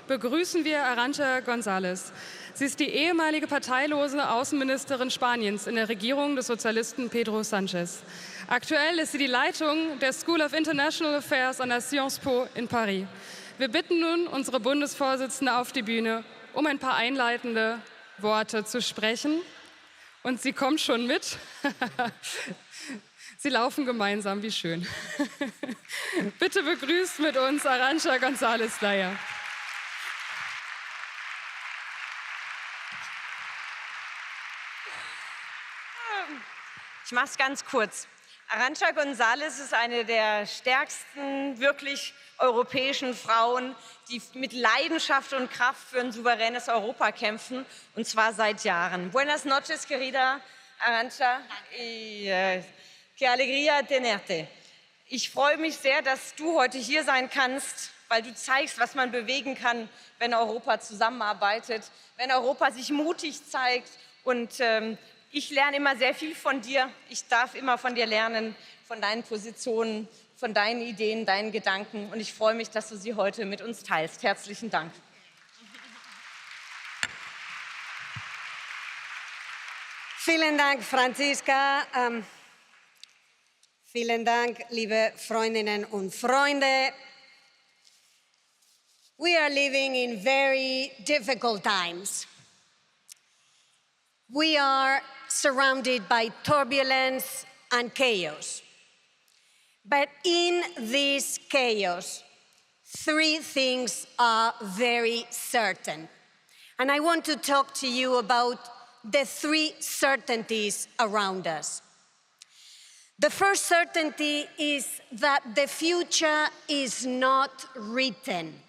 begrüßen wir Arancha Gonzáles. Sie ist die ehemalige parteilose Außenministerin Spaniens in der Regierung des Sozialisten Pedro Sánchez. Aktuell ist sie die Leitung der School of International Affairs an der Sciences Po in Paris. Wir bitten nun unsere Bundesvorsitzende auf die Bühne, um ein paar einleitende Worte zu sprechen. Und sie kommt schon mit. Sie laufen gemeinsam, wie schön. Bitte begrüßt mit uns Arancha Gonzáles Laya. Ich mache es ganz kurz. Arancha Gonzáles ist eine der stärksten, wirklich europäischen Frauen, die mit Leidenschaft und Kraft für ein souveränes Europa kämpfen, und zwar seit Jahren. Buenas noches, querida Arancha. Qué alegría tenerte. Ich freue mich sehr, dass du heute hier sein kannst, weil du zeigst, was man bewegen kann, wenn Europa zusammenarbeitet, wenn Europa sich mutig zeigt. Und ich lerne immer sehr viel von dir. Ich darf immer von dir lernen, von deinen Positionen, von deinen Ideen, deinen Gedanken. Und ich freue mich, dass du sie heute mit uns teilst. Herzlichen Dank. Vielen Dank, Franziska. Vielen Dank, liebe Freundinnen und Freunde. We are living in very difficult times. We are surrounded by turbulence and chaos. But in this chaos, three things are very certain. And I want to talk to you about the three certainties around us. The first certainty is that the future is not written.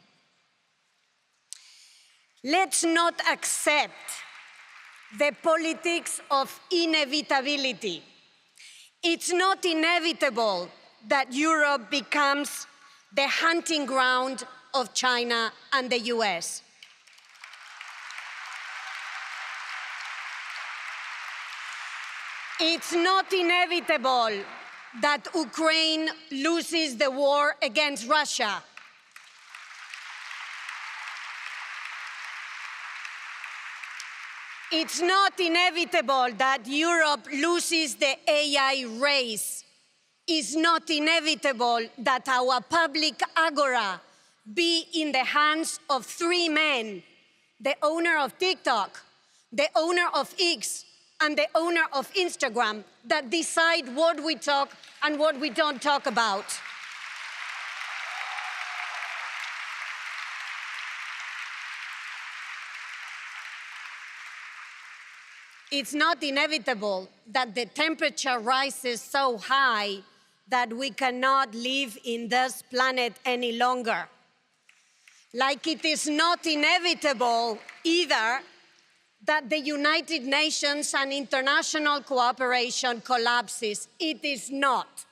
Let's not accept the politics of inevitability. It's not inevitable that Europe becomes the hunting ground of China and the US. It's not inevitable that Ukraine loses the war against Russia. It's not inevitable that Europe loses the AI race. It's not inevitable that our public agora be in the hands of three men, the owner of TikTok, the owner of X, and the owner of Instagram, that decide what we talk and what we don't talk about. It's not inevitable that the temperature rises so high that we cannot live in this planet any longer. Like it is not inevitable either that the United Nations and international cooperation collapses. It is not.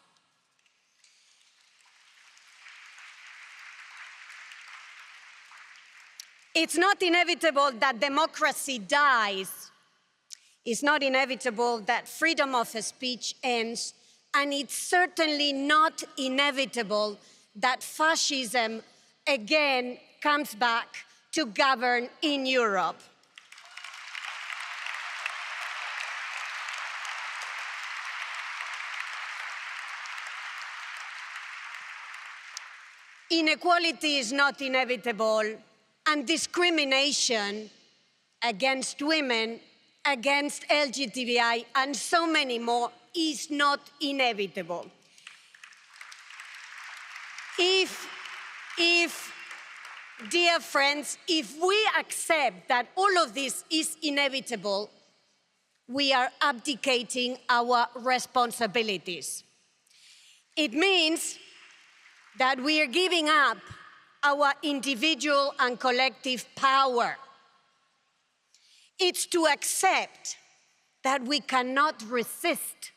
It's not inevitable that democracy dies. It's not inevitable that freedom of speech ends, and it's certainly not inevitable that fascism again comes back to govern in Europe. Inequality is not inevitable, and discrimination against women, against LGBTI, and so many more is not inevitable. Dear friends, if we accept that all of this is inevitable, we are abdicating our responsibilities. It means that we are giving up our individual and collective power. It's to accept that we cannot resist,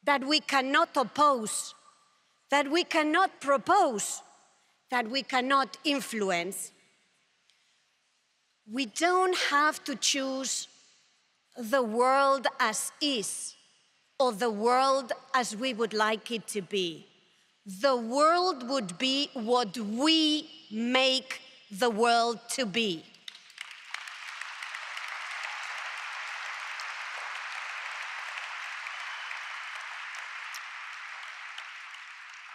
that we cannot oppose, that we cannot propose, that we cannot influence. We don't have to choose the world as is or the world as we would like it to be. The world would be what we make the world to be.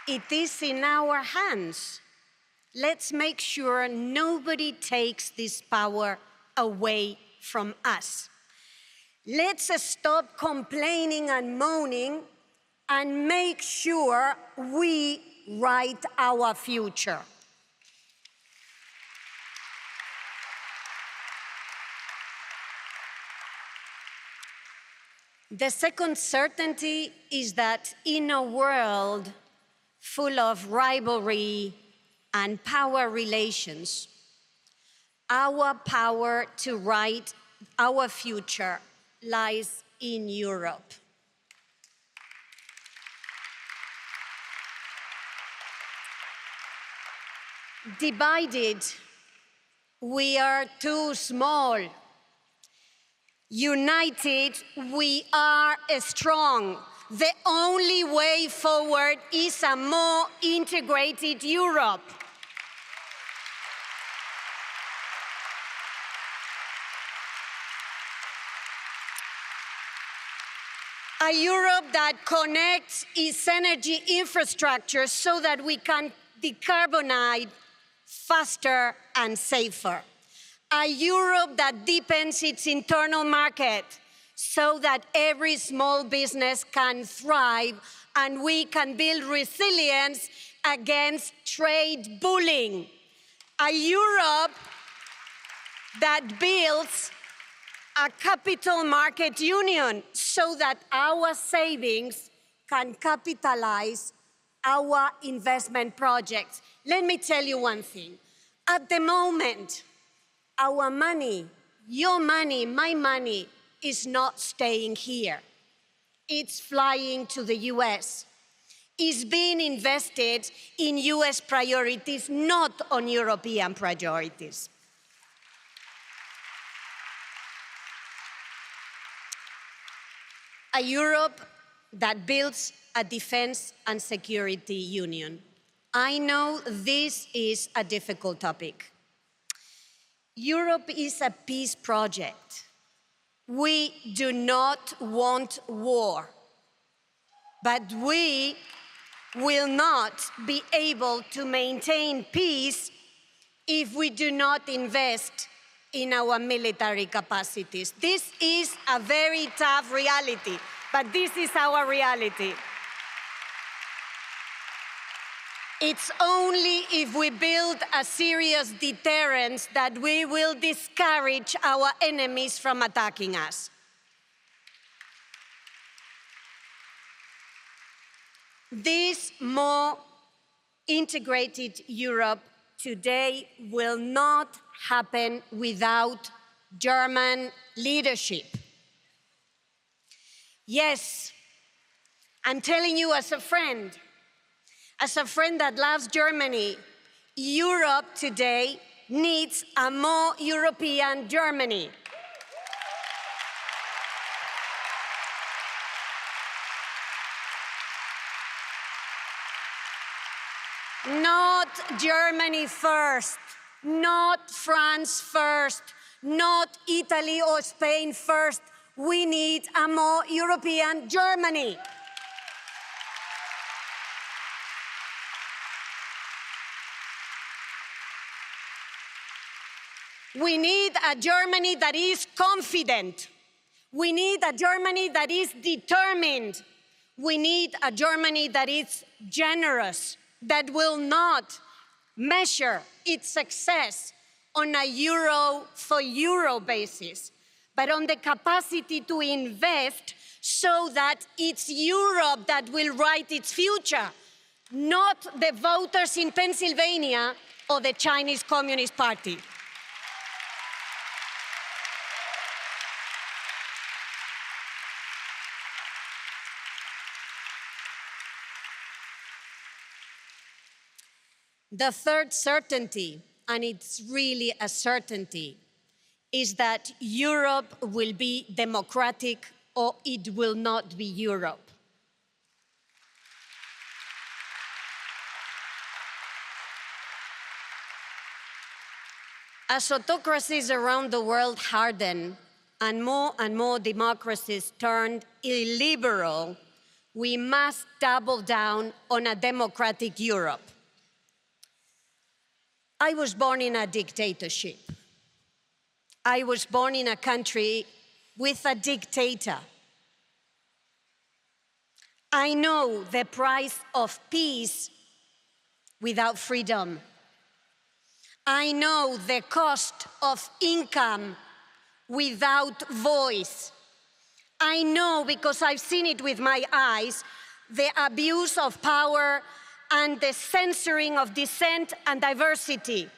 It is in our hands. Let's make sure nobody takes this power away from us. Let's stop complaining and moaning and make sure we write our future. The second certainty is that in a world full of rivalry and power relations, our power to write our future lies in Europe. Divided, we are too small. United, we are strong. The only way forward is a more integrated Europe. A Europe that connects its energy infrastructure so that we can decarbonize faster and safer. A Europe that deepens its internal market so that every small business can thrive and we can build resilience against trade bullying. A Europe that builds a capital market union so that our savings can capitalize our investment projects. Let me tell you one thing. At the moment, our money, your money, my money, is not staying here. It's flying to the US. It's being invested in US priorities, not on European priorities. A Europe that builds a defense and security union. I know this is a difficult topic. Europe is a peace project. We do not want war, but we will not be able to maintain peace if we do not invest in our military capacities. This is a very tough reality, but this is our reality. It's only if we build a serious deterrence that we will discourage our enemies from attacking us. This more integrated Europe today will not happen without German leadership. Yes, I'm telling you as a friend that loves Germany, Europe today needs a more European Germany. Not Germany first, not France first, not Italy or Spain first. We need a more European Germany. We need a Germany that is confident. We need a Germany that is determined. We need a Germany that is generous, that will not measure its success on a euro for euro basis, but on the capacity to invest so that it's Europe that will write its future, not the voters in Pennsylvania or the Chinese Communist Party. The third certainty, and it's really a certainty, is that Europe will be democratic or it will not be Europe. As autocracies around the world harden and more democracies turned illiberal, we must double down on a democratic Europe. I was born in a dictatorship. I was born in a country with a dictator. I know the price of peace without freedom. I know the cost of income without voice. I know, because I've seen it with my eyes, the abuse of power and the censoring of dissent and diversity.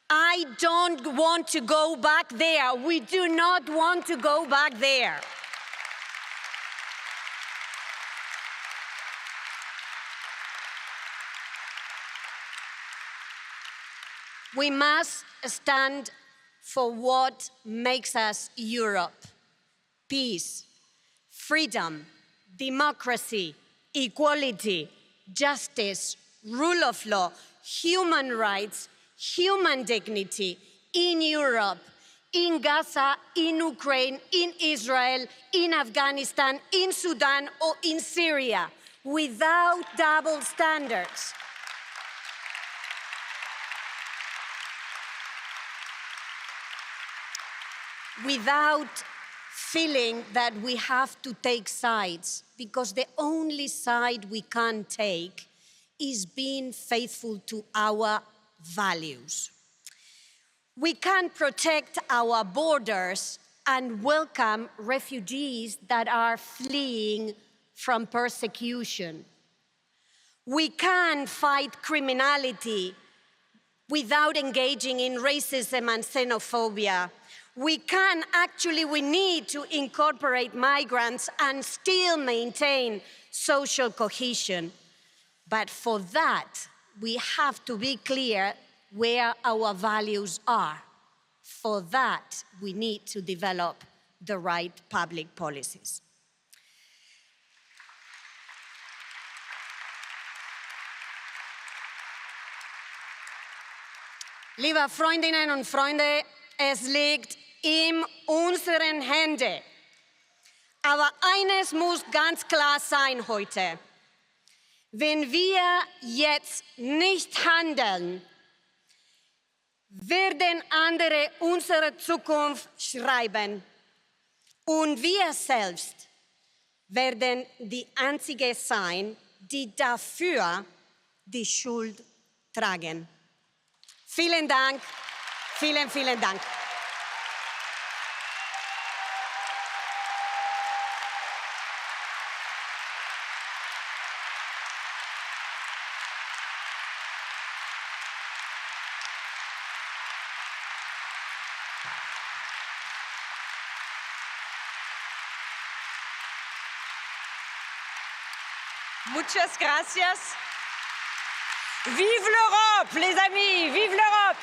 I don't want to go back there. We do not want to go back there. We must stand for what makes us Europe: peace, freedom, democracy, equality, justice, rule of law, human rights, human dignity in Europe, in Gaza, in Ukraine, in Israel, in Afghanistan, in Sudan, or in Syria, without double standards. Without feeling that we have to take sides, because the only side we can take is being faithful to our values. We can protect our borders and welcome refugees that are fleeing from persecution. We can fight criminality without engaging in racism and xenophobia. We need to incorporate migrants and still maintain social cohesion. But for that, we have to be clear where our values are. For that, we need to develop the right public policies. Liebe Freundinnen und Freunde, es liegt in unseren Händen. Aber eines muss ganz klar sein heute. Wenn wir jetzt nicht handeln, werden andere unsere Zukunft schreiben. Und wir selbst werden die Einzigen sein, die dafür die Schuld tragen. Vielen Dank, vielen, vielen Dank. Muchas gracias. Vive l'Europe, les amis, vive l'Europe!